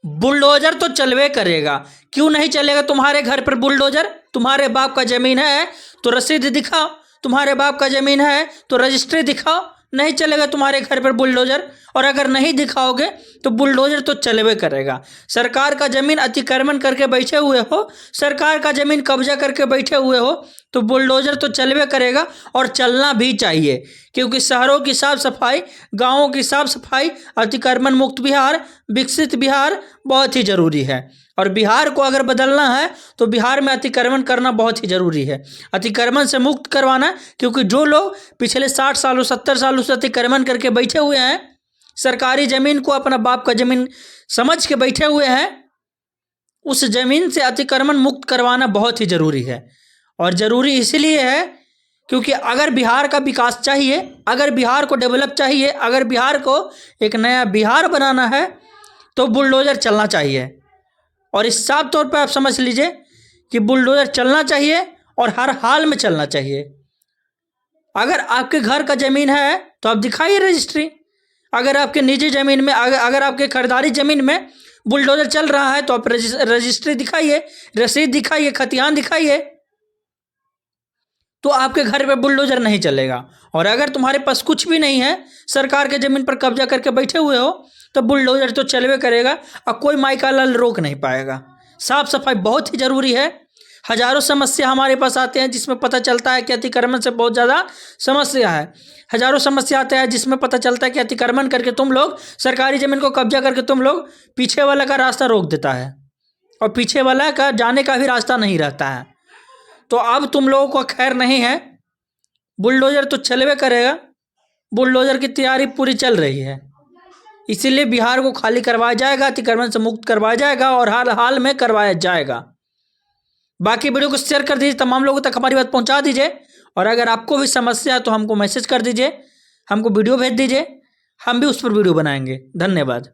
Bulldozer तो चलवे करेगा। क्यों नहीं चलेगा तुम्हारे घर पर बुलडोजर? तुम्हारे बाप का ज़मीन है तो रसीद दिखाओ, तुम्हारे बाप का ज़मीन है तो रजिस्ट्री दिखाओ। नहीं चलेगा तुम्हारे घर पर बुलडोजर। और अगर नहीं दिखाओगे तो बुलडोजर तो चलवे करेगा। सरकार का ज़मीन अतिक्रमण करके बैठे हुए हो, सरकार का ज़मीन कब्जा करके बैठे हुए हो, तो बुलडोजर तो चलवे करेगा और चलना भी चाहिए। क्योंकि शहरों की साफ सफाई, गाँवों की साफ सफाई, अतिक्रमण मुक्त बिहार, विकसित बिहार बहुत ही ज़रूरी है। और बिहार को अगर बदलना है तो बिहार में अतिक्रमण करना बहुत ही ज़रूरी है। अतिक्रमण से मुक्त करवाना, क्योंकि जो लोग पिछले 60 सालों 70 सालों से अतिक्रमण करके बैठे हुए हैं, सरकारी ज़मीन को अपना बाप का ज़मीन समझ के बैठे हुए हैं, उस ज़मीन से अतिक्रमण मुक्त करवाना बहुत ही ज़रूरी है। और ज़रूरी इसलिए है क्योंकि अगर बिहार का विकास चाहिए, अगर बिहार को डेवलप चाहिए, अगर बिहार को एक नया बिहार बनाना है तो बुलडोज़र चलना चाहिए। और इस साफ तौर पर आप समझ लीजिए कि बुलडोज़र चलना चाहिए और हर हाल में चलना चाहिए। अगर आपके घर का ज़मीन है तो आप दिखाइए रजिस्ट्री। अगर आपके निजी ज़मीन में, अगर आपके खरीदारी ज़मीन में बुलडोज़र चल रहा है तो आप रजिस्ट्री दिखाइए, रसीद दिखाइए, खतियान दिखाइए, तो आपके घर पे बुलडोज़र नहीं चलेगा। और अगर तुम्हारे पास कुछ भी नहीं है, सरकार के ज़मीन पर कब्जा करके बैठे हुए हो, तो बुलडोज़र तो चलवे करेगा और कोई माइका लाल रोक नहीं पाएगा। साफ सफाई बहुत ही ज़रूरी है। हज़ारों समस्या हमारे पास आते हैं जिसमें पता चलता है कि अतिक्रमण से बहुत ज़्यादा समस्या है। हज़ारों समस्या आते हैं जिसमें पता चलता है कि अतिक्रमण करके तुम लोग सरकारी ज़मीन को कब्जा करके तुम लोग पीछे वाला का रास्ता रोक देता है और पीछे वाला का जाने का भी रास्ता नहीं रहता है। तो अब तुम लोगों को खैर नहीं है, बुलडोज़र तो चलवे करेगा। बुलडोज़र की तैयारी पूरी चल रही है, इसीलिए बिहार को खाली करवाया जाएगा, अतिक्रमण से मुक्त करवाया जाएगा और हर हाल में करवाया जाएगा। बाकी वीडियो को शेयर कर दीजिए, तमाम लोगों तक हमारी बात पहुंचा दीजिए। और अगर आपको भी समस्या है तो हमको मैसेज कर दीजिए, हमको वीडियो भेज दीजिए, हम भी उस पर वीडियो बनाएंगे। धन्यवाद।